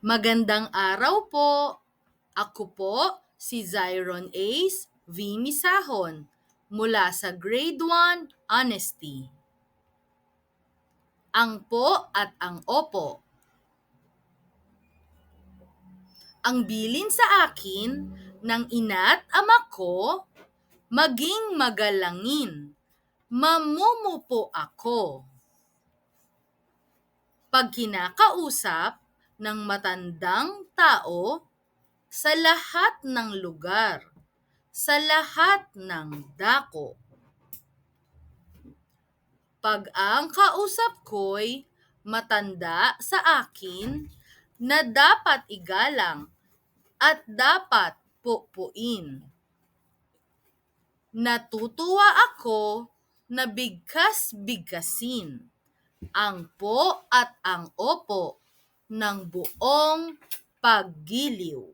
Magandang araw po. Ako po si Zyron Ace V. Misahon mula sa Grade 1 Honesty. Ang po at ang opo. Ang bilin sa akin ng ina't ama ko, maging magalangin, mamumupo ako. Pag kinakausap ng matandang tao, sa lahat ng lugar, sa lahat ng dako. Pag ang kausap ko'y matanda sa akin na dapat igalang at dapat pupuin. Natutuwa ako na bigkas-bigkasin ang po at ang opo ng buong paggiliw.